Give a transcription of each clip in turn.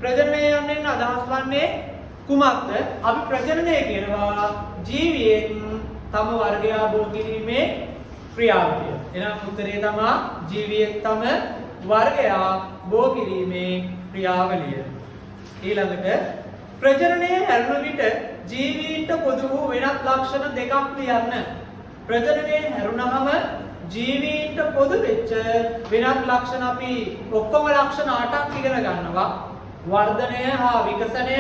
ප්‍රජනනය යන්නේ අදහස් වන්නේ කුමක්ද? අපි ප්‍රජනනය කියනවා ජීවියෙන් තම වර්ගය බෝ කිරීමේ ක්‍රියාවලිය. එහෙනම් උත්තරේ තමයි ජීවියෙන් තම වර්ගය බෝ කිරීමේ ක්‍රියාවලිය. ඊළඟට ප්‍රජනනය හැරුණ විට ජීවීන්ට පොදු වූ වෙනත් ලක්ෂණ දෙකක් ලියන්න. ප්‍රජනනය හැරුණාම ජීවීන්ට පොදු වෙච්ච වෙනත් ලක්ෂණ අපි ඔක්කොම ලක්ෂණ 8ක් ඉගෙන ගන්නවා. වර්ධනය හා විකසනය,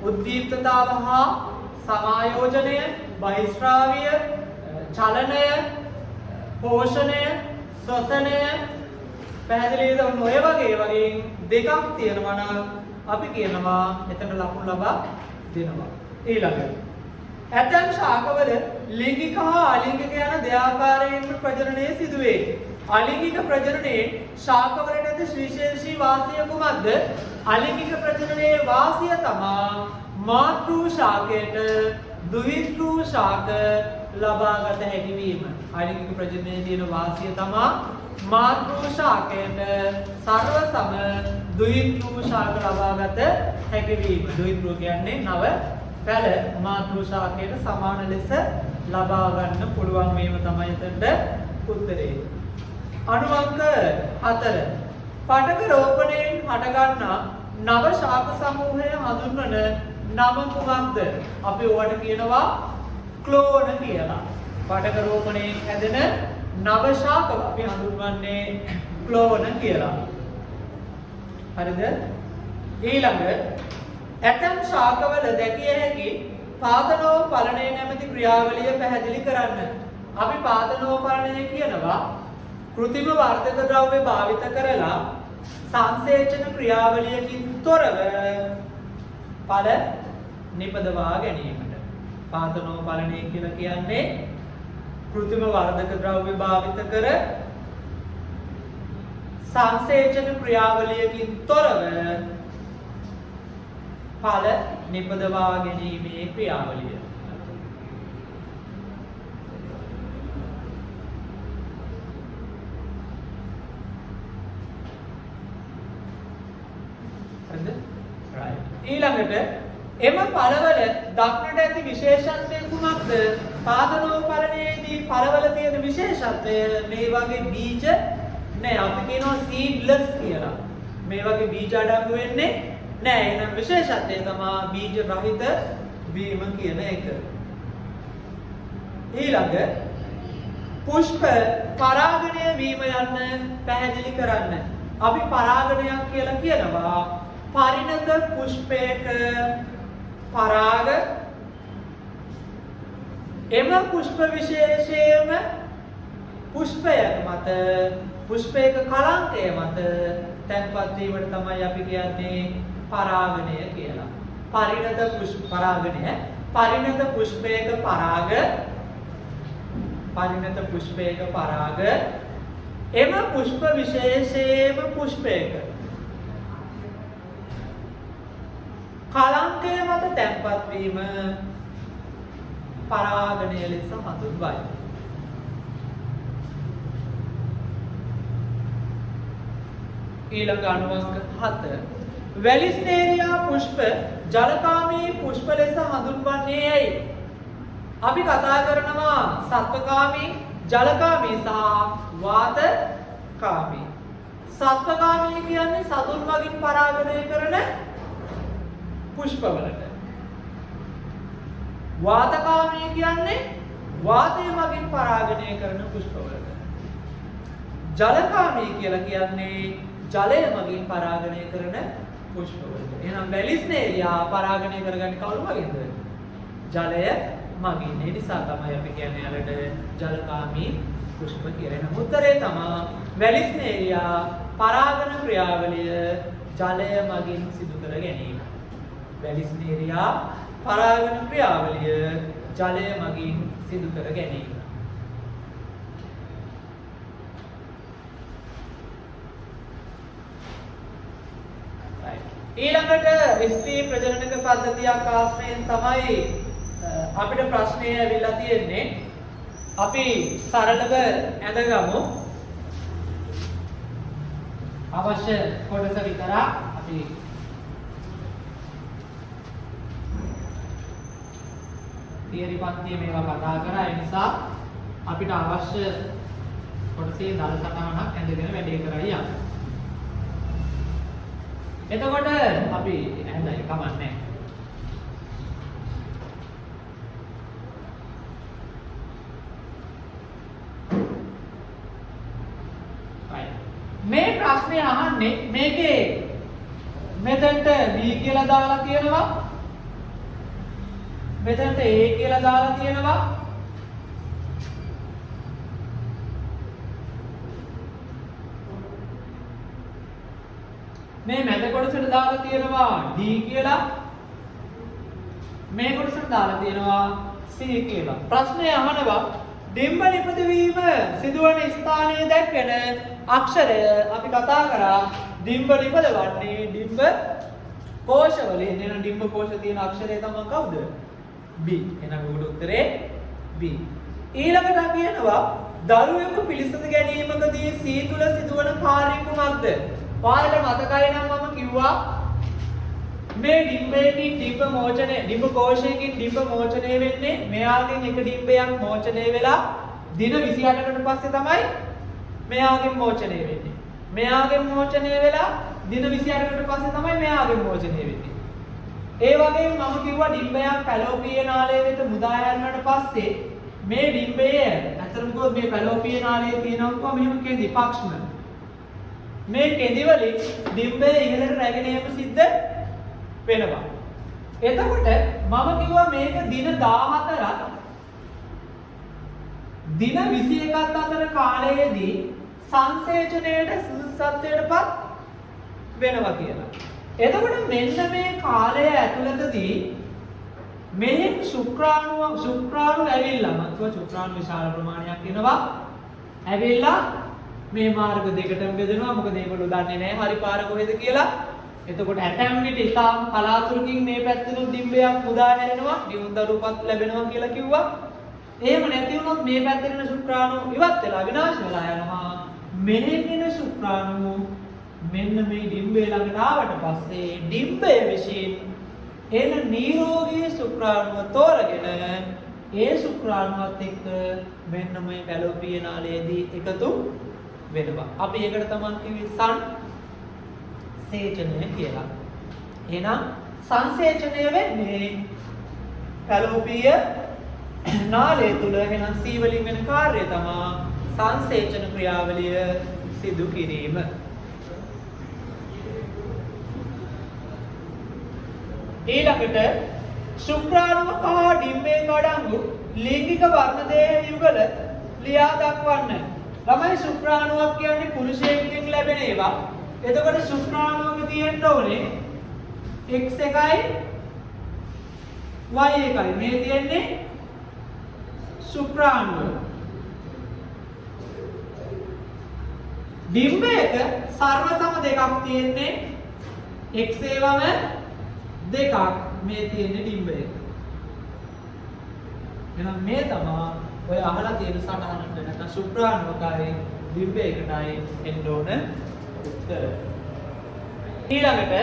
උද්දීප්තතාව හා සමායෝජනය, බහිස්රාවීය, චලනය, පෝෂණය, ශ්වසනය, පැහැදිලිද? ඔය වගේ දෙකක් තියෙනවා නම් අපි කියනවා එතන ලකුණු ලබා දෙනවා. ඊළඟට ඇතැම් ශාකවල ලිංගික හා අලිංගික යන දෙආකාරයෙන්ම ප්‍රජනනය සිදුවේ. අලිංගික ප්‍රජනනයේ ශාකවලට ඇති විශේෂී වාසිය කුමක්ද? අලිංගික ප්‍රජනනයේ වාසිය තමයි මාතෘ ශාකයට දුහිතෘ ශාක ලබාගත හැකි වීම. අලිංගික ප්‍රජනනයේ තියෙන වාසිය තමයි මාතෘ ශාකයට සර්ව සම දුහිතෘ ශාක ලබාගත හැකි වීම. දුහිතෘ කියන්නේ නව පැල මාතෘ ශාකයට සමාන ලෙස ලබා ගන්න පුළුවන් වීම තමයි එතනට උත්තරේ. අනුවංක 4. පටක රෝපණයෙන් හටගන්නා නව ශාක සමූහය හඳුන්වන නම කුමක්ද? අපි ඔයාලට කියනවා ක්ලෝන කියලා. පටක රෝපණයෙන් හැදෙන නව ශාක අපි හඳුන්වන්නේ ක්ලෝන කියලා. හරිද? ඊළඟ ඇතැම් ශාකවල දැකිය හැකි පාතනෝපලණය නැමැති ක්‍රියාවලිය පැහැදිලි කරන්න. අපි පාතනෝපලණය කියනවා කෘත්‍රිම වර්ධක ද්‍රව්‍ය භාවිත කරලා සංසේචන ක්‍රියාවලියකින් තොරව ඵල නිපදවා ගැනීමට. පාතනෝපලණය කියලා කියන්නේ කෘත්‍රිම වර්ධක ද්‍රව්‍ය භාවිත කර සංසේචන ක්‍රියාවලියකින් තොරව ඵල නිපදවා ගැනීමේ ක්‍රියාවලිය. හරිද? right. ඊළඟට එම ඵලවල දක්නට ඇති විශේෂත්වය කුමක්ද? පාදනෝපලණයේදී ඵලවල තියෙන විශේෂත්වය මේ වගේ බීජ නෑ. අපි කියනවා seedless කියලා. මේ වගේ බීජ අඩංගු වෙන්නේ නෑ. එහෙනම් විශේෂත්වය තමයි බීජ රහිත වීම කියන එක. ඊළඟ පුෂ්ප පරාගණය වීම යන්න පැහැදිලි කරන්න. අපි පරාගණයක් කියලා කියනවා පරිණත පුෂ්පයක පරාග එම පුෂ්ප විශේෂයේම පුෂ්පයක මත පුෂ්පයක කලංකය මත තැන්පත් වීමට තමයි අපි කියන්නේ පරාගණය කියලා. පරිණත පුෂ්ප පරාගණය පරිණත පුෂ්පයක පරාග පරිණත පුෂ්පයක පරාග එම පුෂ්ප විශේෂයේම පුෂ්පයක කලංකය මත තැන්පත් වීම පරාගණය ලෙස හඳුන්වයි. ඊළඟ අනුවංක 7. වැලිස්නේරියා පුෂ්ප ජලකාමී පුෂ්ප ලෙස හඳුන්වන්නේ ඇයි? අපි කතා කරනවා සත්වකාමී, ජලකාමී සහ වාතකාමී. සත්වකාමී කියන්නේ සතුන් මගින් පරාගණය කරන පුෂ්පවලට. වාතකාමී කියන්නේ වාතය මගින් පරාගණය කරන පුෂ්පවලට. ජලකාමී කියලා කියන්නේ ජලය මගින් පරාගණය කරන පුෂ්පවලට. එහෙනම් වැලිස්නේරියා පරාගණය කරගන්නේ කවුරු මගින්ද? ජලය මගින්. ඒ නිසා තමයි අපි කියන්නේ යාලට ජලකාමී පුෂ්ප කියලා. එහෙනම් උත්තරේ තමයි වැලිස්නේරියා පරාගණ ක්‍රියාවලිය ජලය මගින් සිදු කර ගැනීම. වැලිස්නේරියා පරාගණ ක්‍රියාවලිය ජලය මගින් සිදු කර ගැනීම. ඊළඟට ස්ත්‍රී ප්‍රජනනක පද්ධතියක් ආශ්‍රයෙන් තමයි අපිට ප්‍රශ්නය ඇවිල්ලා තියෙන්නේ. අපි සරලව ඇඳගමු. අවශ්‍ය කොටස විතරක් අපි තියරි පන්තියේ මේවා කතා කරා. ඒ නිසා අපිට අවශ්‍ය කොටසේ දල සටහනක් ඇඳගෙන වැඩේ කරයි යන්න. එතකොට අපි ඇඳයි කමන්නේ. මේ ප්‍රශ්නේ අහන්නේ මේකේ මෙතනට B කියලා දාලා තියෙනවා. මෙතනට A කියලා දාලා තියෙනවා. මේ මැද කොටසට දාලා තියෙනවා D කියලා. මේ කොටසට දාලා තියෙනවා C කියලා. ප්‍රශ්නේ අහනවා ඩිම්බ නිපදවීම සිදුවන ස්ථානයේ දැක්වෙන අක්ෂරය අපි කතා කරා ඩිම්බ නිපදවන්නේ ඩිම්බ කෝෂවලින්. එන ඩිම්බ කෝෂ තියෙන අක්ෂරය තමයි කවුද? B. එහෙනම් උඩ උත්තරේ B. ඊළඟට කියනවා දරුවෙකු පිළිසඳ ගැනීමකදී C තුල සිදුවන කාර්ය කුමක්ද? ඔයාලට මතකයි නම් මම කිව්වා මේ ඩිම්බයකින් ඩිම්බ මෝචනය ඩිම්බ කෝෂයකින් ඩිම්බ මෝචනය වෙන්නේ මෙයාගෙන් එක ඩිම්බයක් මෝචනය වෙලා දින 28කට පස්සේ තමයි මෙයාගෙන් මෝචනය වෙන්නේ. මෙයාගෙන් මෝචනය වෙලා දින 28කට පස්සේ තමයි මෙයාගෙන් මෝචනය වෙන්නේ. ඒ වගේම මම කිව්වා ඩිම්බයක් පැලෝපීය නාලය වෙත මුදා හැරුණාට පස්සේ මේ ඩිම්බය අතරම කොහොමද මේ පැලෝපීය නාලයේ තියෙනවා මෙහෙම කෙඳි පක්ෂම. මේ කෙඳි වලින් ඩිම්බය ඉහළට රැගෙන යෑම සිද්ධ වෙනවා. එතකොට මම කිව්වා මේක දින 14ක් දින 21ක් අතර කාලයේදී සංසේචනයේ සුදුසුත්වයටපත් වෙනවා කියලා. එතකොට මෙන්න මේ කාලය ඇතුළතදී මේ ශුක්‍රාණු ඇවිල්ලා මත්ව ශුක්‍රාණු විශාල ප්‍රමාණයක් එනවා. ඇවිල්ලා මේ මාර්ග දෙකටම බෙදෙනවා. මොකද මේගොල්ලෝ දන්නේ නැහැ හරි පාර කොහෙද කියලා. එතකොට ඇතැම් විට ඉතාම කලාතුරකින් මේ පැත්තෙනුත් ඩිම්බයක් මුදා හැරෙනවා. දියුණු දරුපත් ලැබෙනවා කියලා කිව්වා. එහෙම නැති වුණොත් මේ පැත්තේ ඉන්න ශුක්‍රාණු ඉවත් වෙලා විනාශ වෙලා යනවා. මෙහෙකින ශුක්‍රාණු මෙන්න මේ ඩිම්බය ළඟට ආවට පස්සේ ඩිම්බය විසින් එන නිරෝගී ශුක්‍රාණුව තෝරගෙන ඒ ශුක්‍රාණුවත් එක්ක මෙන්න මේ පැලෝපීය නාලයේදී එකතු වෙනවා. අපි ඒකට තමයි කිව්වේ සංසේචනය කියලා. එහෙනම් සංසේචනය වෙන්නේ පැලෝපීය නාලය තුල. එහෙනම් C වලින් වෙන කාර්යය තමයි සංසේචන ක්‍රියාවලිය සිදු කිරීම. ඊළඟට ශුක්‍රාණුක හා ඩිම්බයක අඩංගු ලිංගික වර්ණදේහ යුගල ලියා දක්වන්න. ළමයි ශුක්‍රාණුවක් කියන්නේ පුරුෂයෙක්ගෙන් ලැබෙන ඒවා. එතකොට ශුක්‍රාණුවක තියෙන්න ඕනේ x එකයි y එකයි. මේ තියෙන්නේ ශුක්‍රාණුව. ඩිම්බයක සර්ව සම දෙකක් තියෙන්නේ x ඒවම දෙකක් මේ තියෙන්නේ ඩිම්බයක. එහෙනම් මේ තමයි ඔය අහලා තියෙන සටහනට නැත්නම් ශුක්‍රාණුවකයි ඩිම්බයකටයි එන්න ඕන උත්තර. ඊළඟට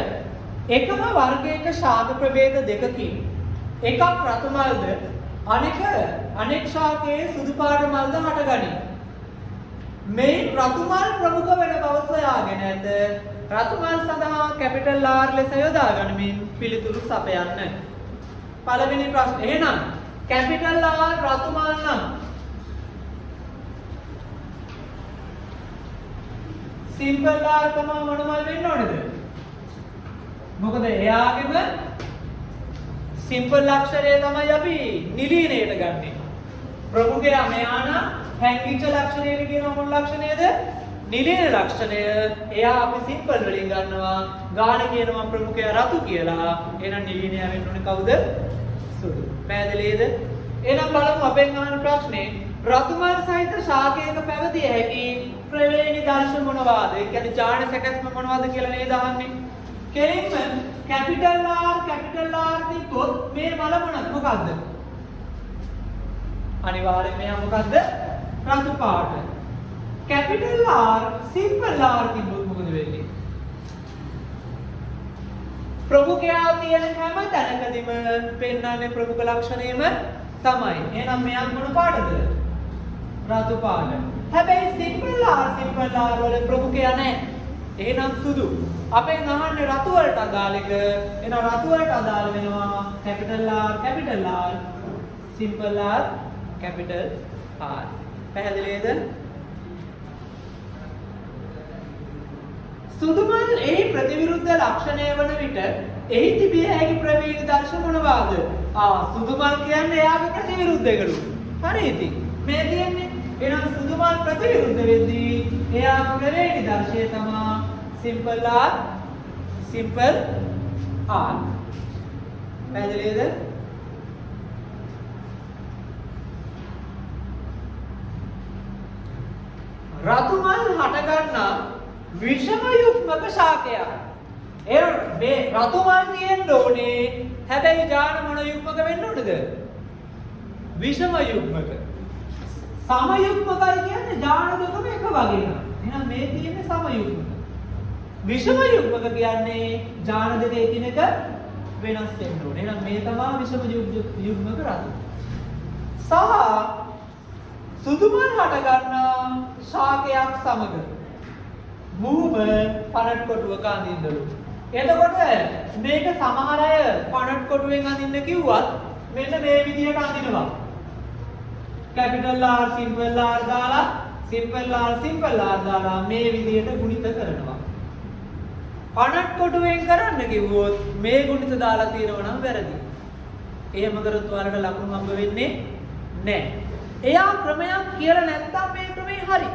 එකම වර්ගයක ශාක ප්‍රභේද දෙකකින් එකක් රතු මල්ද අනෙක් ශාකයේ සුදු පාට මල්ද හටගනී. මේ රතු මල් ප්‍රමුඛ වෙන බව සොයාගෙන ඇත. රතු මල් සඳහා කැපිටල් R ලෙස යොදා ගනිමින් පිළිතුරු සපයන්න. පළවෙනි ප්‍රශ්නේ. එහෙනම් කැපිටල් R රතු මල් නම් සිම්පල් R තමයි මොන මල් වෙන්න ඕනේද? මොකද එයාගෙම සිම්පල් අක්ෂරය තමයි අපි නිලීනයට ගන්නෙ. ප්‍රමුඛයා මෙයා නම් හැංගිච්ච ලක්ෂණය කියන මොන ලක්ෂණයද? නිලීන ලක්ෂණය. එයා අපි සිම්පල් වලින් ගන්නවා. ගාන කියනවා ප්‍රමුඛයා රතු කියලා. එහෙනම් නිලීනය වෙන්න ඕනේ කවුද? සුදු. පැහැදිලිද? එහෙනම් බලමු අපෙන් අහන ප්‍රශ්නේ. රතු මල් සහිත ශාකයක පැවතිය හැකි ප්‍රවේණි දර්ශ මොනවාද? ඒ කියන්නේ ජාන සැකස්ම මොනවාද කියලා නේද අහන්නේ. කෙලින්ම කැපිටල් R තිබ්බොත් මේ මල මොකක්ද? අනිවාර්යයෙන් මෙයා මොකක්ද? රතු පාට. කැපිටල් R සිම්පල් R තිබ්බොත් මොකද වෙන්නේ? ප්‍රමුඛයා තියෙන හැම තැනකදීම පෙන්වන්නේ ප්‍රමුඛ ලක්ෂණයම තමයි. එහෙනම් මෙයක් මොන පාටද? රතු පාට. හැබැයි සිම්පල් ආර් වල ප්‍රමුඛයා නැහැ. එහෙනම් සුදු. අපෙන් අහන්නේ රතු වලට අදාළ එක. එහෙනම් රතු වලට අදාළ වෙනවා capital R, simple R, capital R. පැහැදිලිද? සුදු මල් එහි ප්‍රතිවිරුද්ධ ලක්ෂණය වන විට එහි තිබිය හැකි ප්‍රවේග දර්ශ මොනවාද? සුදු මල් කියන්නේ එයාගේ ප්‍රතිවිරුද්ධ එකලු. හරි ඉතින්. මේ කියන්නේ එහෙනම් සුදු මල් ප්‍රතිවිරුද්ධ වෙද්දී එයාගේ ප්‍රවේග දර්ශය තමයි සිම්පල් R. පැහැදිලිද? රතු මල් හට ගන්නා විෂම යුග්මක ශාකයක්. මේ රතු මල් තියෙන්න ඕනේ. හැබැයි ජාන මොන යුග්මක වෙන්න ඕනද? විෂම යුග්මක. සම යුග්මකයි කියන්නේ ජාන දෙකම එක වගේ නේද? එහෙනම් මේ තියෙන්නේ සම යුග්මක. විෂම යුග්මක කියන්නේ ජාන දෙක එකිනෙක වෙනස් වෙන්න ඕනේ. එහෙනම් මේ තමයි විෂම යුග්මක රතු. සහ සුදු මල් හට ගන්නා ශාකයක් සමග මුහුබ පනට් කොටුවක අඳින්නලු. එතකොට මේක සමහර අය පනට් කොටුවෙන් අඳින්න කිව්වත් මෙන්න මේ විදිහට අඳිනවා. කැපිටල් R සිම්පල් R දාලා සිම්පල් R දාලා මේ විදිහට ගුණිත කරනවා. පනට් කොටුවෙන් කරන්න කිව්වොත් මේ ගුණිත දාලා තියෙනවා නම් වැරදි. එහෙම කරොත් ඔයාලට ලකුණු හම්බ වෙන්නේ නැහැ. එයා ක්‍රමයක් කියලා නැත්තම් මේ ක්‍රමේ හරි.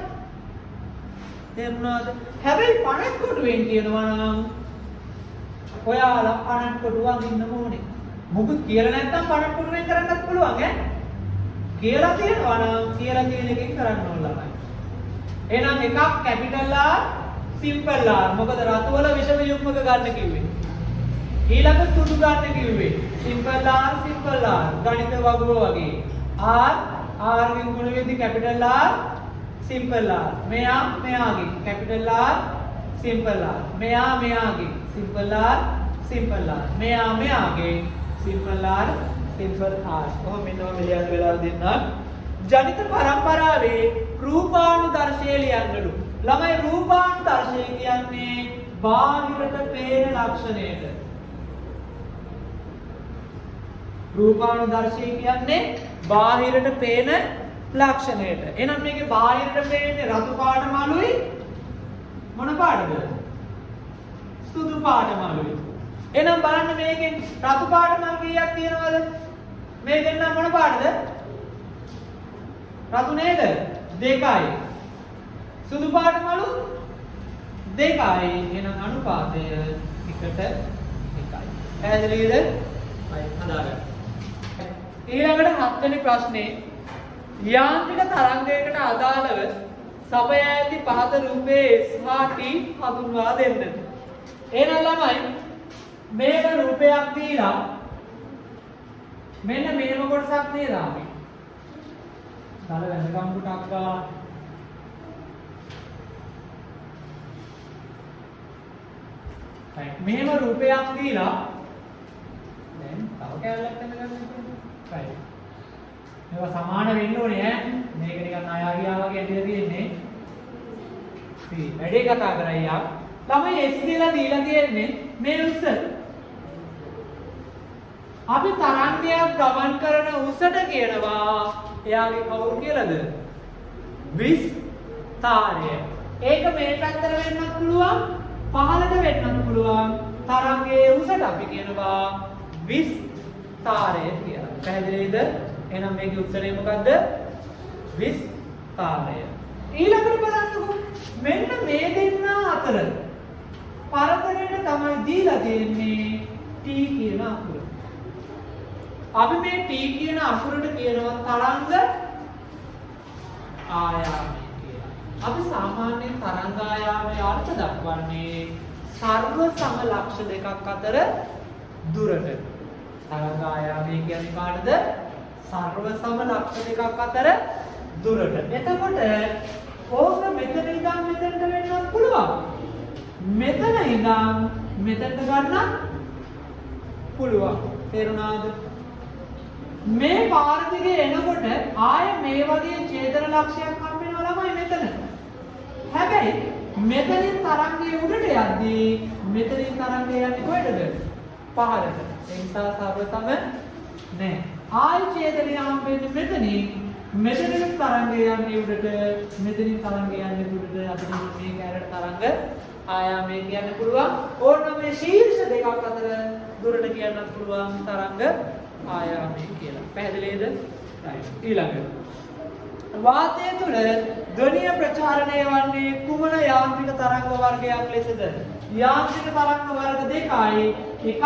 තේරුණාද? හැබැයි පනට් කොටුවෙන් කියනවා නම් ඔයාලා පනට් කොටුව අඳින්න ඕනේ. මොකද කියලා නැත්තම් පනට් කොටුවෙන් කරන්නත් පුළුවන් ඈ. කියලා තියෙනවා නම් කියලා තියෙන එකෙන් කරන්න ඕන ළමයි. එහෙනම් එකක් කැපිටල් R සිම්පල් R. මොකද රතු වල විෂම යුග්මක ගන්න කිව්වේ. ඊළඟ සුදු ගන්න කිව්වේ. සිම්පල් R ගණිත වගුව වගේ. R ගෙන් ගුණ වෙද්දි කැපිටල් R සිම්පල් R. මෙයාගේ කැපිටල් R සිම්පල් R. මෙයාගේ සිම්පල් R. මෙයාගේ සිම්පල් R. කොහොම මෙන්නම මෙලියන් වෙලා දෙන්න. ජනිත පරම්පරාවේ රූපානුදර්ශය ලියන්නලු. ළමයි රූපානුදර්ශය කියන්නේ බාහිරට පේන ලක්ෂණයට. රූපානුදර්ශය කියන්නේ බාහිරට පේන ලක්ෂණයට. එහෙනම් මේකේ බාහිරට පේන්නේ රතු පාට මලුයි මොන පාටද? සුදු පාට මලුයි. එහෙනම් බලන්න මේකෙන් රතු පාට මල් කීයක් තියෙනවද? මේ දෙන්න මොන පාටද? රතු නේද? 2යි. සුදු පාට මලු 2යි. එහෙනම් අනුපාතය 1:1යි. පැහැදිලිද? හරි හදාගන්න. ඊළඟට 7 වෙනි ප්‍රශ්නේ යාන්ත්‍රික තරංගයකට අදාළව සපයා ඇති පහත රූපයේ S හා T හඳුන්වා දෙන්න. එහෙනම් ළමයි මේක රූපයක් දීලා මෙන්න මේම කොටසක් නේද අපි. තල වෙනකම් පුටක් ගා. right මෙහෙම රූපයක් දීලා දැන් තව කැලලක් ගන්න. right මේවා සමාන වෙන්න ඕනේ ඈ. මේක නිකන් අයාගියා වගේ ඇදලා තියෙන්නේ. ඉතින් වැඩේ කතා කරයි යා. ළමයි S දීලා තියෙන්නේ මේ උස. අපි තරංගයක් ගමන් කරන උසට කියනවා එයාගේ කවුරු කියලාද? විස්තාරය. ඒක මේ පැත්තට වෙන්නත් පුළුවන් පහළට වෙන්නත් පුළුවන්. තරංගයේ උසට අපි කියනවා විස්තාරය කියලා. පැහැදිලිද? එහෙනම් මේකේ උත්තරේ මොකද්ද? විස්තාරය. ඊළඟට බලන්නකෝ මෙන්න මේ දෙන්න අතර පරතරයට තමයි දීලා තියෙන්නේ T කියන අකුර. අපි මේ T කියන අකුරට කියනවා තරංග ආයාමය කියලා. අපි සාමාන්‍යයෙන් තරංග ආයාමයේ අර්ථ දක්වන්නේ සර්ව සම ලක්ෂ දෙකක් අතර දුරට. තරංග ආයාමය කියන්නේ කාටද? සර්ව සම ලක්ෂ දෙකක් අතර දුරට. එතකොට ඕක මෙතන ඉඳන් මෙතනට වෙන්නත් පුළුවන්. මෙතන ඉඳන් මෙතනට ගන්නත් පුළුවන්. තේරුණාද? මේ පාර දිගේ එනකොට ආය මේ වගේ ඡේදන ලක්ෂයක් හම්බ වෙනවා ළමයි මෙතන. හැබැයි මෙතනින් තරංගය උඩට යද්දී මෙතනින් තරංගය යන්නේ කොහෙටද? පහළට. ඒ නිසා සර්වසම නැහැ. ආය ඡේදනය හම්බ වෙන්නේ මෙතනින්. මෙතනින් තරංගය යන්නේ උඩට, මෙතනින් තරංගය යන්නේ උඩට. අපිට මේ කැරට තරංග ආයාමය කියන්න පුළුවන්. ඕනම මේ ශීර්ෂ දෙකක් අතර දුරට කියන්නත් පුළුවන් තරංග ආයාමය කියලා. පැහැදිලිද? ඊළඟට වාතය තුළ ධ්වනිය ප්‍රචාරණය වන්නේ කුමන යාන්ත්‍රික තරංග වර්ගයක් ලෙසද? යාන්ත්‍රික තරංග වර්ග දෙකයි. එකක්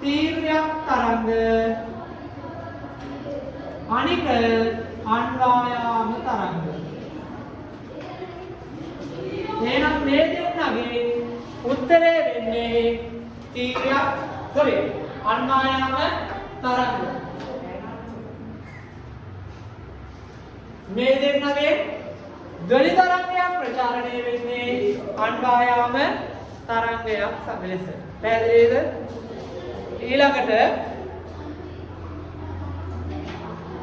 තීව්‍රයක් තරංග, අනික අන්වායාම තරංග. එහෙනම් මේ දෙන්නගේ උත්තරේ වෙන්නේ තීව්‍රයක් අන්වායාම තරංග. මේ දෙන්නගේ ධ්වනි තරංගයක් ප්‍රචාරණය වෙන්නේ අන්වායාම තරංගයක් ලෙස. පැහැදිලිද? ඊළඟට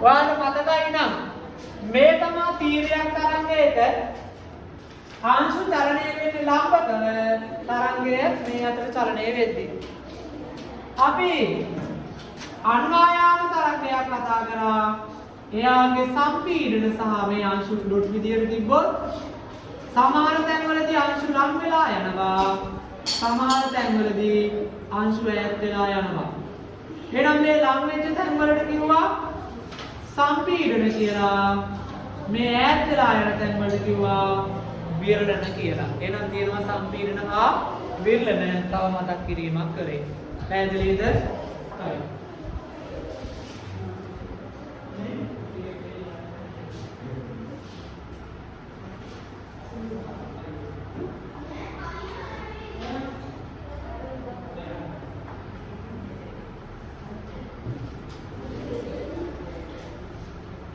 ඔයාලට මතකයි නම් මේ තමයි තීව්‍රයක් තරංගයක අංශු චලනය වෙන්නේ ලම්බක තරංගය මේ අතර චලනය වෙද්දී. අපි අන්වායාම තරංගයක් කතා කරා. එයාගේ සම්පීඩන සහ මේ අංශු ඩොට් විදියට තිබ්බොත් සමහර තැන්වලදී අංශු ලම් වෙලා යනවා, සමහර තැන්වලදී අංශු ඈත් වෙලා යනවා. එහෙනම් මේ ලම් වෙච්ච තැන්වලට කිව්වා සම්පීඩන කියලා, මේ ඈත් වෙලා යන තැන්වලට කිව්වා විරලන කියලා. එහෙනම් තියෙනවා සම්පීඩන හා විරලන. තව මතක් කිරීමක් කරේ. පැහැදිලිද? හරි.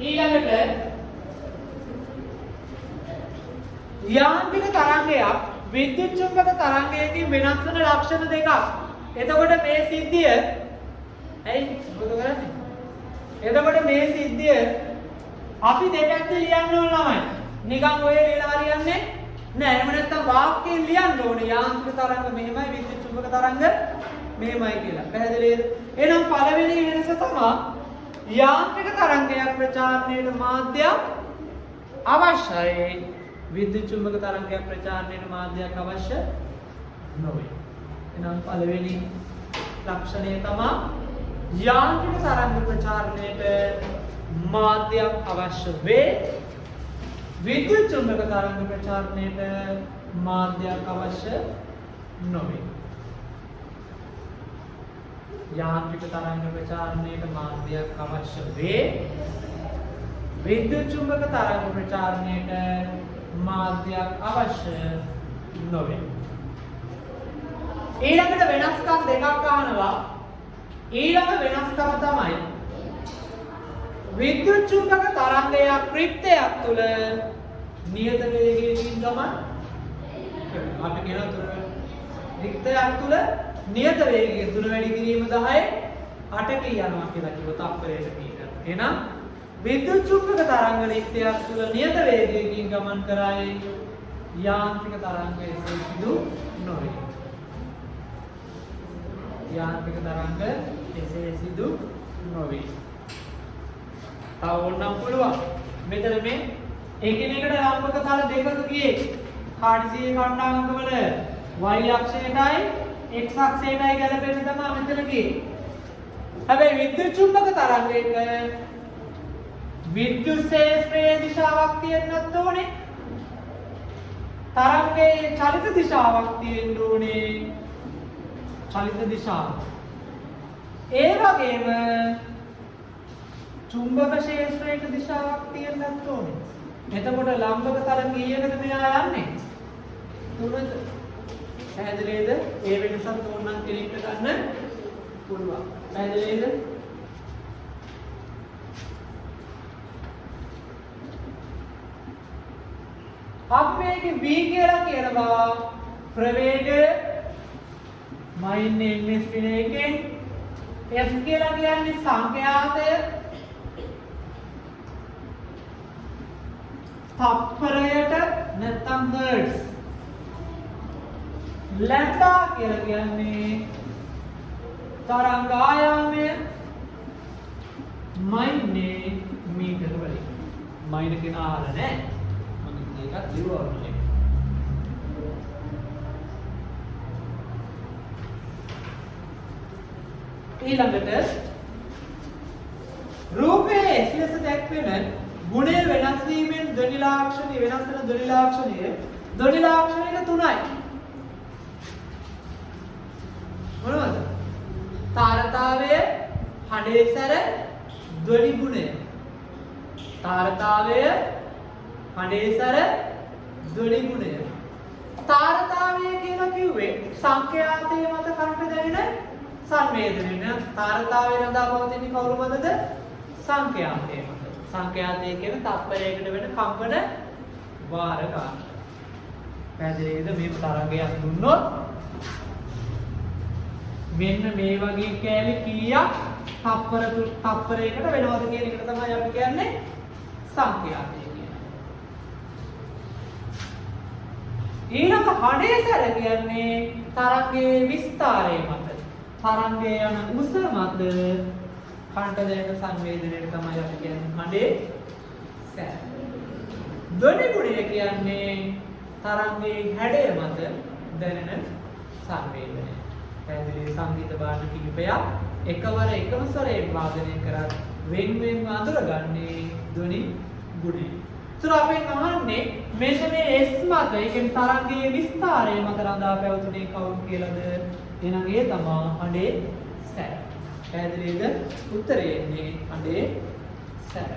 ඊළඟට යාන්ත්‍රික තරංගයක් විද්‍යුත් චුම්බක තරංගයකින් වෙනස් වන ලක්ෂණ දෙකක්. එතකොට මේ සිද්ධිය ඇයි මොකද කරන්නේ? එතකොට මේ සිද්ධිය අපි දෙපැත්තේ ලියන්න ඕන ළමයි. නිකන් ඔය ලියලා හරියන්නේ නෑ. එහෙම නැත්නම් වාක්‍යයෙන් ලියන්න ඕනේ යාන්ත්‍රික තරංග මෙහෙමයි, විද්‍යුත් චුම්බක තරංග මෙහෙමයි කියලා. පැහැදිලිද? එහෙනම් පළවෙනි වෙනස තමයි යාන්ත්‍රික තරංගයක් ප්‍රචාරණයට මාධ්‍යයක් අවශ්‍යයි. විද්‍යුත් චුම්බක තරංගයක් ප්‍රචාරණයට මාධ්‍යයක් අවශ්‍ය නොවේ. එහෙනම් පළවෙනි ලක්ෂණය තමයි යාන්ත්‍රික තරංග ප්‍රචාරණයට මාධ්‍යයක් අවශ්‍ය වේ. විද්‍යුත් චුම්බක තරංග ප්‍රචාරණයට මාධ්‍යයක් අවශ්‍ය නොවේ. යාන්ත්‍රික තරංග ප්‍රචාරණයට මාධ්‍යයක් අවශ්‍ය වේ. විද්‍යුත් චුම්බක තරංග ප්‍රචාරණයට මාධ්‍යයක් අවශ්‍ය නොවේ. ඊළඟට වෙනස්කම් දෙකක් අහනවා. ඊළඟ වෙනස්කම තමයි විද්‍යුත් චුම්බක තරංගයක් වෘත්තයක් තුල නියත වේගයකින් ගමන් කරනවා. අපි කියන වෘත්තයක් තුල නියත වේගය තුන වැඩි කිරීම 10 8 යනවා කියලා කිව්වොත් තප්පරයට මීටර. එහෙනම් විද්‍යුත් චුම්බක තරංග වෘත්තයක් තුල නියත වේගයකින් ගමන් කරයි යාන්ත්‍රික තරංග එසේ සිදු නොවේ. යාන්ත්‍රික තරංග එසේ සිදු නොවේ. තව ඕනනම් පුළුවන්. මෙතන මේ එකිනෙකට ලම්බක තල දෙකක ගියේ කාඩිසියේ ඛණ්ඩාංගවල y අක්ෂයටයි x අක්ෂයටයි ගැලපෙන්න තමයි මෙතන ගියේ. හැබැයි විද්‍යුත් චුම්බක තරංගයක විද්‍යුත් ක්ෂේත්‍රයේ දිශාවක් තියෙන්නත් ඕනේ. තරංගයේ චලිත දිශාවක් තියෙන්න ඕනේ. චලිත දිශාව. ඒ වගේම චුම්බක ක්ෂේත්‍රයක දිශාවක් තියෙන්නත් ඕනේ. එතකොට ලම්බක තරංග කීයකද මෙයා යන්නේ? 3ද. පැහැදිලිද? ඒ වෙනසත් ඕනනම් කෙනෙක්ට ගන්න පුළුවන්. පැහැදිලිද? අපේගේ v කියලා කියනවා ප්‍රවේගය මයින් ns විනයකින් S කියලා කියන්නේ සංඛ්‍යාතය. තප්පරයට නැත්නම් හර්ට්ස්. ලැම්ඩා කියලා කියන්නේ තරංග ආයාමය. මයිනේ මීටර වලින්. මයින කියන ආහාර නෑ. මම මේකත් ලියවන්නේ. ඊළඟට රූපයේ ඇස්ලෙස දැක්වෙන ගුණය වෙනස් වීමෙන් ධ්වනි ලාක්ෂණය වෙනස් වෙන ධ්වනි ලාක්ෂණය තුනයි. මොනවද? තාරතාවය, හඬේසර, ධ්වනි ගුණය. තාරතාවය, හඬේසර, ධ්වනි ගුණය. තාරතාවය කියලා කිව්වේ සංඛ්‍යාතයේ මත කනට දැනෙන සංවේදනය. තාරතාවය රඳා පවතින්නේ කවුරු මතද? සංඛ්‍යාතයේ මත. සංඛ්‍යාතය කියන තත්පරයකට වෙන කම්පන වාර ගන්න. පැහැදිලිද? මේ තරංගයක් දුන්නොත් මෙන්න මේ වගේ කෑලි කීයක් තත්පරයකට වෙනවද කියන එකට තමයි අපි කියන්නේ සංඛ්‍යාතය කියන්නේ. ඊළඟ හඬේසර කියන්නේ තරංගයේ විස්තරය මත. තරංගය යන උස මත කණ්ඩ දැනෙන සංවේදනයට තමයි අපි කියන්නේ හඬේ සැර. ධ්වනි ගුණය කියන්නේ තරංගයේ හැඩය මත දැනෙන සංවේදනය. පැහැදිලි සංගීත භාණ්ඩ කිහිපයක් එකවර එකම ස්වරයෙන් වාදනය කරත් වෙන් අඳුරගන්නේ ධ්වනි ගුණය. ඒතර අපෙන් අහන්නේ මෙන්න මේ S මත ඒ කියන්නේ තරංගයේ විස්තරය මත රඳා පැවතුනේ කවුරු කියලාද? එහෙනම් ඒ තමයි හඬේ සැර. පැහැදිලිද? උත්තරේ එන්නේ හඬේ සැර.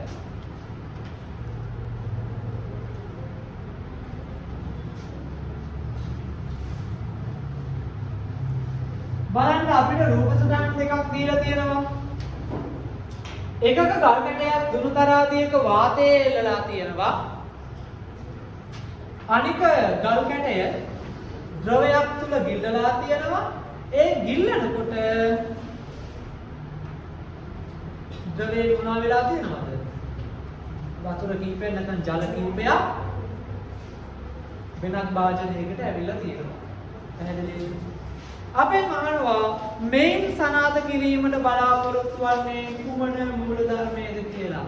බලන්න අපිට රූප සටහන් දෙකක් දීලා තියෙනවා. එකක ගල් කැටයක් දුණු තරාදියක වාතයේ එල්ලලා තියෙනවා. අනික ගල් කැටය ද්‍රවයක් තුල ගිල්ලලා තියෙනවා. ඒ ගිල්ලනකොට ද්‍රවයේ මොනවා වෙලා තියෙනවද? වතුර කීපයක් නැත්නම් ජල කීපයක් වෙනත් භාජනයකට ඇවිල්ලා තියෙනවා. පැහැදිලිද? අපෙන් අහනවා මේන් සනාථ කිරීමට බලාපොරොත්තු වන්නේ කුමන මූල ධර්මයේද කියලා.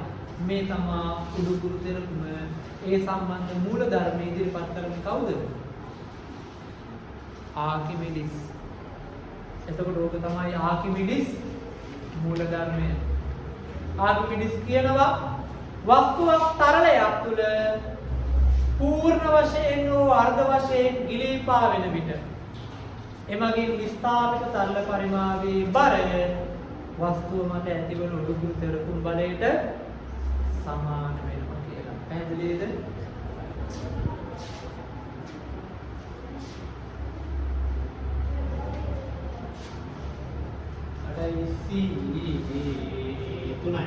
මේ තමයි උඩුකුරු තෙරකුම. ඒ සම්බන්ධ මූල ධර්ම ඉදිරිපත් කරන්නේ කවුද? ආකිමිඩිස්. එතකොට ඕක තමයි ආකිමිඩිස් මූල ධර්මය. ආකිමිඩිස් කියනවා වස්තුවක් තරලයක් තුල පූර්ණ වශයෙන් හෝ අර්ධ වශයෙන් ගිලී පාවෙන විට එමගින් විස්ථාපිත තරල පරිමාවේ බරය වස්තුව මත ඇතිවන උඩුකුරු තෙරකුම් බලයට සමාන වෙනවා කියලා. පැහැදිලිද? අඩයි C තුනයි.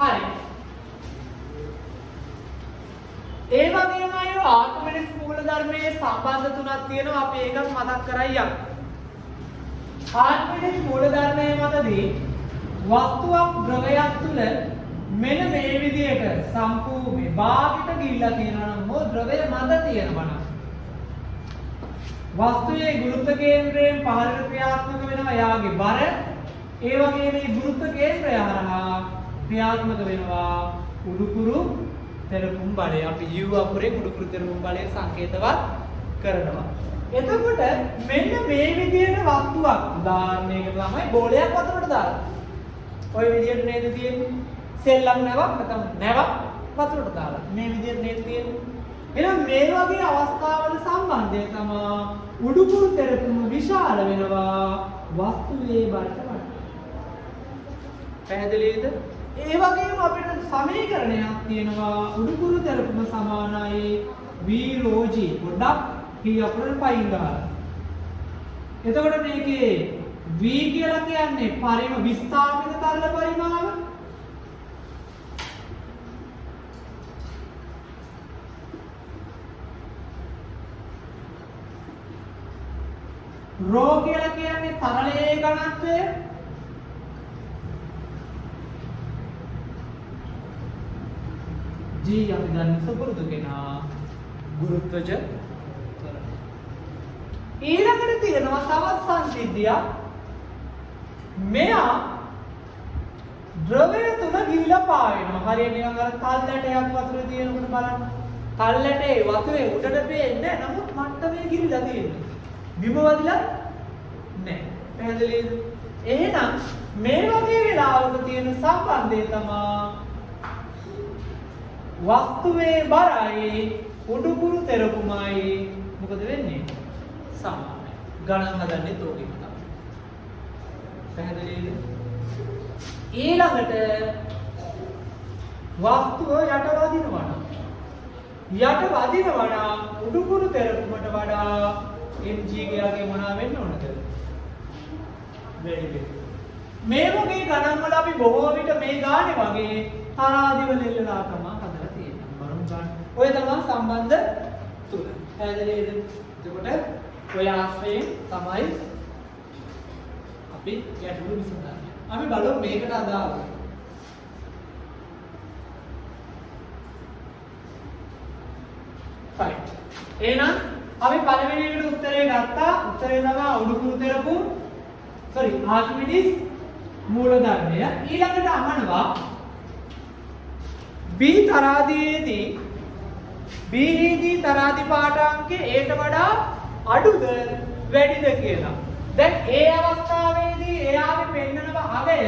හරි. ඒ වගේම අය ආර්කිමිඩිස් මූල ධර්මයේ සම්බන්ධ තුනක් තියෙනවා. අපි ඒකත් මතක් කරයි යමු. ආර්කිමිඩිස් මූල ධර්මයේ මතදී වස්තුවක් ද්‍රවයක් තුල මෙන්න මේ විදිහට සම්පූර්ණ භාගයට ගිහිල්ලා තියෙනවා නම් මො ද්‍රවය මත තියෙනවා නම් වස්තුවේ ගුරුත්ව කේන්ද්‍රයෙන් පහළට ක්‍රියාත්මක වෙනවා යාගේ බර. ඒ වගේම මේ ගුරුත්ව කේන්ද්‍රය හරහා ක්‍රියාත්මක වෙනවා උඩුකුරු තෙරපුම් බලය. අපි U අකුරේ උඩුකුරු තෙරපුම් බලය සංකේතවත් කරනවා. එතකොට මෙන්න මේ විදිහට වස්තුවක් උදාහරණයකට තමයි බෝලයක් වතුරට දාලා. ඔය විදිහට නේද තියෙන්නේ? සෙල්ලම් නැවක් නැත්නම් නැවක් වතුරට දාලා. මේ විදිහට නේද තියෙන්නේ. එහෙනම් මේ වගේ අවස්ථාවල සම්බන්ධය තමයි උඩුකුරු තෙරපුම විශාල වෙනවා වස්තුවේ බරට වඩා. පැහැදිලිද? ඒ වගේම අපිට සමීකරණයක් තියෙනවා උඩුකුරු තෙරපුම සමානයි v/g. පොඩ්ඩක් p අපරට පයින් ගන්න. එතකොට මේකේ v කියලා කියන්නේ විස්ථාපිත තරල පරිමාව. ρ කියලා කියන්නේ තරලයේ ඝනත්වය. g අපි දන්නේ සුපුරුදු කෙනා ගුරුත්වජ ත්වරණය. ඊළඟට තියෙනවා තවත් සංසිද්ධියක්. මෙයා ද්‍රවය තුල ගිලිලා පාවෙනවා. හරියට නිකන් අර තල් ඇටයක් වතුරේ තියෙනකොට බලන්න. තල් ඇටේ වතුරේ උඩට පේන්නේ නැහැ. නමුත් මට්ටමේ ගිලිලා තියෙන්නේ. බිම වදිලා නැහැ. පැහැදිලිද? එහෙනම් මේ වගේ වෙලාවක තියෙන සම්බන්ධය තමයි වස්තුවේ බරයි උඩුකුරු තෙරපුමයි මොකද වෙන්නේ? සමානයි. ගණන් හදන්නේ තෝකෙම තමයි. පැහැදිලිද? ඊළඟට වස්තුව යට වදිනවා නම් උඩුකුරු තෙරපුමට වඩා mg ගියාගේ මොනවා වෙන්න ඕනද? වැඩි. මේ වගේ ගණන් වල අපි බොහෝ විට මේ ගානේ වගේ තරාදිවල ඉල්ලලා තමයි හදලා තියෙන්නේ. බලමු ගන්න. ඔය තමයි සම්බන්ධ තුන. පැහැදිලිද? එතකොට ඔය ආශ්‍රයෙන් තමයි අපි ගැටලු විසඳන්නේ. අපි බලමු මේකට අදාළව. right. එහෙනම් අපි පළවෙනි එකට උත්තරේ ගත්තා. උත්තරේ තමයි උඩුකුරු තෙරපුම. ආර්කිමිඩිස් මූලධර්මය. ඊළඟට අහනවා B තරාදියේදී B තරාදි පාඨාංකයේ ඒට වඩා අඩුද වැඩිද කියලා. දැන් ඒ අවස්ථාවේදී එයාගේ පෙන්නන අගය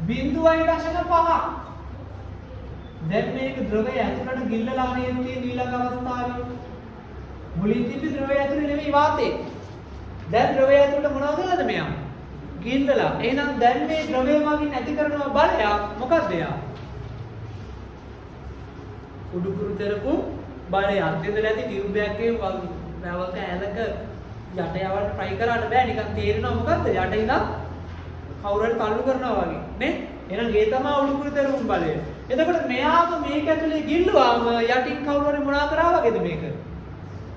0.5. දැන් මේක ද්‍රවය ඇතුළට ගිල්ලලා තියෙන ඊළඟ අවස්ථාවේ මුලින් තිබි ද්‍රවය ඇතුළේ නෙමෙයි වාතේ. දැන් ද්‍රවය ඇතුළට මොනවද කළාද මෙයා? ගිල්ලලා. එහෙනම් දැන් මේ ද්‍රවය මගින් ඇති කරන බලය මොකක්ද එයා? උඩුකුරු තෙරපුම බලය. අන්තිමට ඇති ටියුබ් එකක් එකේ වැවක ඇලක යට යවන්න try කරාට බෑ. නිකන් තේරෙනවා මොකද්ද? යට ඉඳන් කවුරු හරි තල්ලු කරනවා වගේ නේ? එහෙනම් ඒ තමයි උඩුකුරු තෙරපුම බලය. එතකොට මෙයාම මේක ඇතුලේ ගිල්ලුවාම යටින් කවුරු හරි මොනා කරා වගේද මේක?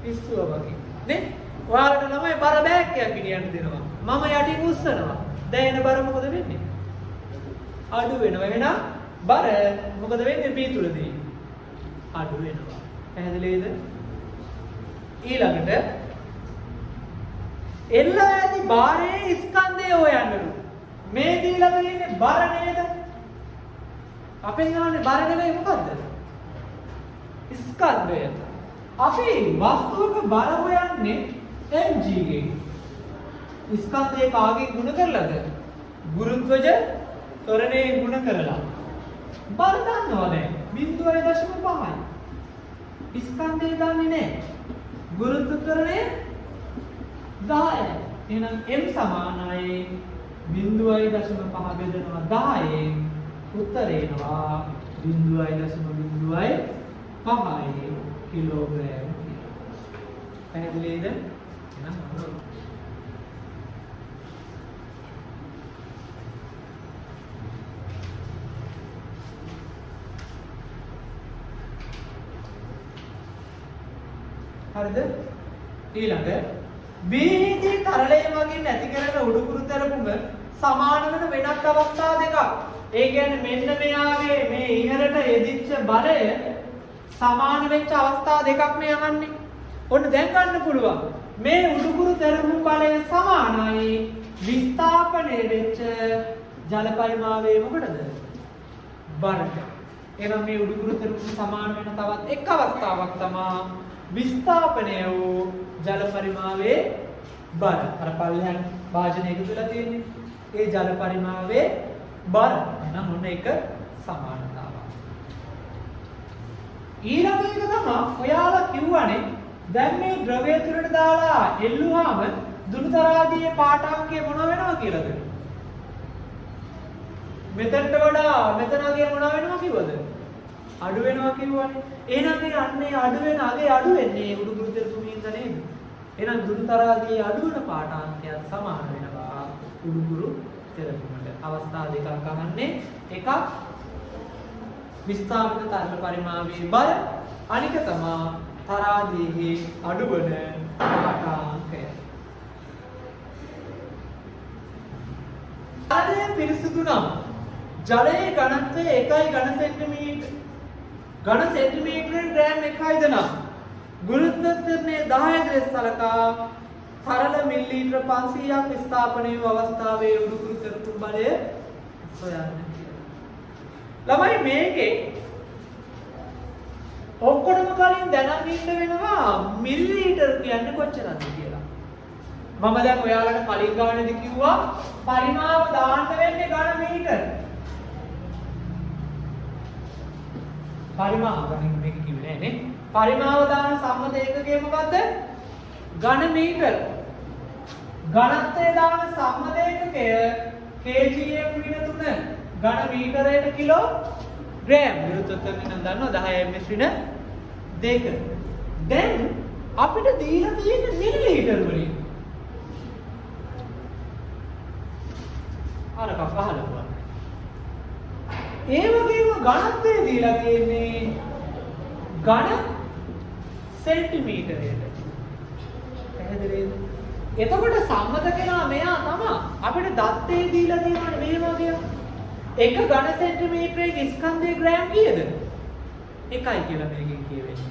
පිස්සුව වගේ නේ? ඔයාලට ළමයි බර බෑග් එකක් ගෙනියන්න දෙනවා. මම යටින් උස්සනවා. දැන් එන බර මොකද වෙන්නේ? අඩු වෙනවා. එහෙනම් බර මොකද වෙන්නේ? පීතුලදී අඩු වෙනවා. පැහැදිලිද? ඊළඟට එල්ල ඇති භාරයේ ස්කන්ධය හොයන්නලු. මේ දීලා තියෙන්නේ බර නේද? අපෙන් ගන්නේ බර නෙවෙයි මොකද්ද? ස්කන්ධය. අපි වස්තුවක බර හොයන්නේ mg ගෙන්. ස්කන්ධය කාගෙන් ගුණ කරලාද? ගුරුත්වජ ත්වරණයෙන් ගුණ කරලා. බර දන්නවා දැන් 0.5යි. ස්කන්ධය දන්නේ නැහැ. ගුරුත්ව ත්වරණය 10යි. එහෙනම් m සමානයි 0.5 බෙදනවා 10න් උත්තරේ එනවා 0.05 කිලෝග්‍රෑම්. පැහැදිලිද? එහෙනම් හරිද? ඊළඟ බීජී තරලය මගින් ඇති කරන උඩුකුරු තෙරපුම සමාන වෙන වෙනත් අවස්ථා දෙකක්. ඒ කියන්නේ මෙන්න මෙයාගේ මේ ඉහළට යෙදිච්ච බලය සමාන වෙච්ච අවස්ථා දෙකක් මේ යන්නේ. ඔන්න දැන් ගන්න පුළුවන්. මේ උඩුකුරු තෙරපුම බලය සමානයි විස්ථාපනය වෙච්ච ජල පරිමාවයේ මොකටද? බරට. එහෙනම් මේ උඩුකුරු තෙරපුම සමාන වෙන තවත් එක් අවස්ථාවක් තමයි විස්ථාපනය වූ ජල පරිමාවේ බර. අර පල්ලෙහාන් වාජනයක තුලා තියෙන්නේ. ඒ ජල පරිමාවේ බර. එහෙනම් මොන එක සමානතාවක්. ඊළඟ එක තමයි ඔයාලා කිව්වනේ දැන් මේ ද්‍රවය තුලට දාලා එල්ලුවාම දුනුතරාදියේ පාඨාංකය මොන වෙනවද කියලාද? මෙතනට වඩා මෙතන අගේ මොන වෙනවද කිව්වද? අඩු වෙනවා කිව්වනේ. එහෙනම් මේ අන්නේ අඩු වෙන අගේ අඩු වෙන්නේ උඩුකුරු තෙරපුමින්ද නේද? එහෙනම් දුනුතරාදියේ අඩු වෙන පාඨාංකයත් සමාන වෙනවා උඩුකුරු තෙරපුමට. අවස්ථා දෙකක් අහන්නේ. එකක් විස්ථාපිත තරල පරිමාවයේ බර, අනික තමයි තරාදියේ අඩු වෙන පාඨාංකය. ජලය පිරිසුදු නම් ජලයේ ඝනත්වය 1 ඝන සෙන්ටිමීටර ඝන සෙන්ටිමීටරෙන් ග්‍රෑම් 1යිද නම් ගුරුත්වාකර්ෂණයේ 10 ලෙස සලකා තරල මිලිලීටර 500ක් ස්ථාපනය වූ අවස්ථාවේ උඩුකුරු තෙරපුම් බලය සොයන්න කියලා. ළමයි මේකේ ඔක්කොටම කලින් දැනගන්න ඉන්න වෙනවා මිලිලීටර කියන්නේ කොච්චරද කියලා. මම දැන් ඔයාලට කලින් ගානේදී කිව්වා පරිමාව දාන්න වෙන්නේ ඝන මීටර. පරිමාව ගණන් මේක කිව්වේ නෑ නේ. පරිමාව දාන සම්මත ඒකකය මොකද්ද? ඝන මීටර. ඝනත්වය දාන සම්මත ඒකකය kgm/3 ඝන මීටරයට කිලෝ ග්‍රෑම්. විරුද්ධත්වයෙන් නම් දන්නවා 10 m/2. දැන් අපිට දීලා තියෙන්නේ මිලිලීටර වලින්. අරක පහලුවා. ඒ වගේම ඝනත්වය දීලා තියෙන්නේ ඝන සෙන්ටිමීටරයට. පැහැදිලිද? එතකොට සම්මත කෙනා මෙයා තමයි. අපිට දත්තේ දීලා තියෙනවනේ මේ වගේ. 1 ඝන සෙන්ටිමීටරයේ ස්කන්ධයේ ග්‍රෑම් කීයද? 1යි කියලා මේකෙන් කියවෙන්නේ.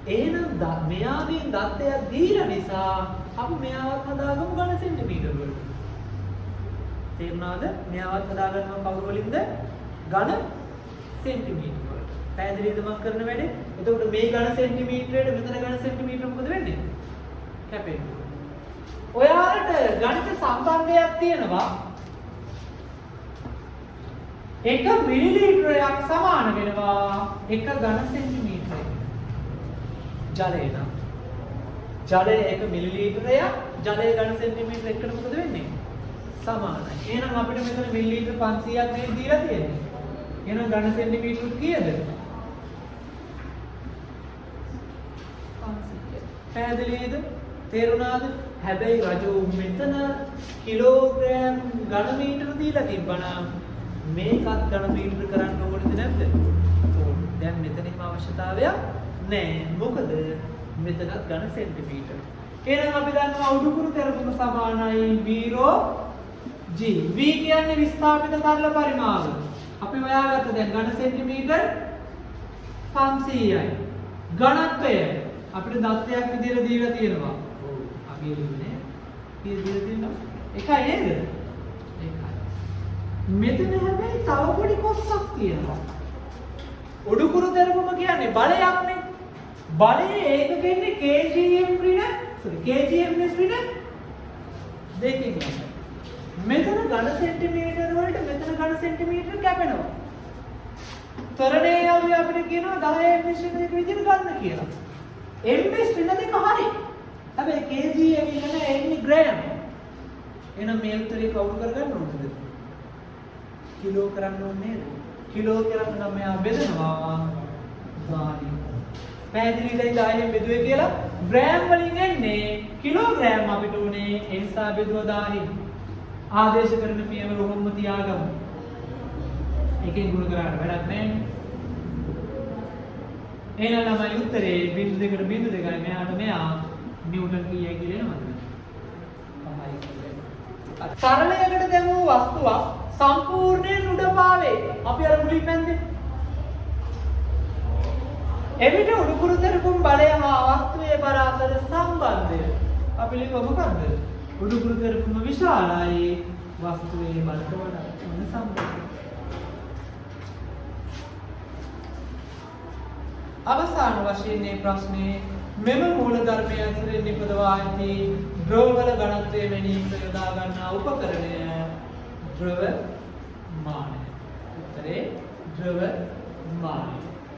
එහෙනම් මෙයාගෙන් දත්තයක් දීලා නිසා අපි මෙයාවත් හදාගමු ඝන සෙන්ටිමීටර වලට. තේරුණාද? මෙයාවත් හදාගන්නවා කවුරු වලින්ද? ඝන සෙන්ටිමීටර වලට. පැහැදිලිද මම කරන වැඩේ? එතකොට මේ ඝන සෙන්ටිමීටරයට මෙතන ඝන සෙන්ටිමීටර මොකද වෙන්නේ? කැපෙන්නේ. ඔයාලට ගණිත සම්බන්ධයක් තියෙනවා. 1 මිලිලීටරයක් සමාන වෙනවා 1 ඝන සෙන්ටිමීටරයකට. ජලය නම් ජලය 1 මිලිලීටරයක් ජලය ඝන සෙන්ටිමීටර එකකට මොකද වෙන්නේ? සමානයි. එහෙනම් අපිට මෙතන මිලිලීටර 500ක් නේ දීලා තියෙන්නේ. එහෙනම් ඝන සෙන්ටිමීටර කීයද? 500. පැහැදිලිද? තේරුණාද? හැබැයි රජෝ මෙතන කිලෝග්‍රෑම් ඝන මීටර දීලා තිබ්බනම් මේකත් ඝන මීටර කරන්න ඕනද නැද්ද? ඕන. දැන් මෙතනම අවශ්‍යතාවයක් නැහැ. මොකද මෙතනත් ඝන සෙන්ටිමීටර. එහෙනම් අපි දන්නවා උඩුකුරු තෙරපුම සමානයි v v කියන්නේ විස්ථාපිත තරල පරිමාව. අපි හොයාගත්ත දැන් ඝන සෙන්ටිමීටර 500යි. ඝනත්වය අපිට දත්තයක් විදිහට දීලා තියෙනවා. ඔව්. අපි එළින්නේ. කීයද දීලා තියෙනවා? 1යි නේද? 1යි. මෙතන හැබැයි තව පොඩි කොස්සක් තියෙනවා. උඩුකුරු තෙරපුම කියන්නේ බලයක්නේ. බලයේ ඒකකෙන්නේ kgm/2 දෙකකින්. මෙතන ඝන සෙන්ටිමීටර වලට මෙතන ඝන සෙන්ටිමීටර කැපෙනවා. ත්වරණයේ අපිට කියනවා 10 m/2 විදිහට ගන්න කියලා. m/2 හරි. හැබැයි kg එකේ එන්නේ ග්‍රෑම්. එහෙනම් මේ උත්තරේ කවුරු කරගන්න ඕනද? කිලෝ කරන්න ඕනේ නේද? කිලෝ කරන්න නම් මෙයා බෙදනවා ගාණි. පැහැදිලිද 10 බෙදුවේ කියලා? ග්‍රෑම් වලින් එන්නේ කිලෝග්‍රෑම් අපිට උනේ ඒ නිසා බෙදුවා 10. ආදේශ කරන පියවර ඔහොම තියාගමු. එකෙන් ගුණ කරාට වැඩක් නැහැ. එහෙනම් ළමයි උත්තරේ 0.2 මෙයාට මෙයා නිව්ටන් කීයයි කියලා එනවද? 5යි කියලා. තරලයකට දැමූ වස්තුවක් සම්පූර්ණයෙන් උඩ පාවේ. අපි අර මුලින් මැන්දේ. එවිට උඩුකුරු තෙරපුම් බලය හා වස්තුවේ බර අතර සම්බන්ධය අපි ලියුව මොකද්ද? උඩුකුරු තෙරපුම විශාලයි වස්තුවේ බලට වඩා මොන සම්බන්ධය? අවසාන වශයෙන් මේ ප්‍රශ්නේ මෙම මූල ධර්මය ඇසුරෙන් නිපදවා ඇති ද්‍රවවල ඝනත්වය මෙනීමට යොදා ගන්නා උපකරණය ද්‍රව මානය. උත්තරේ ද්‍රව මානය.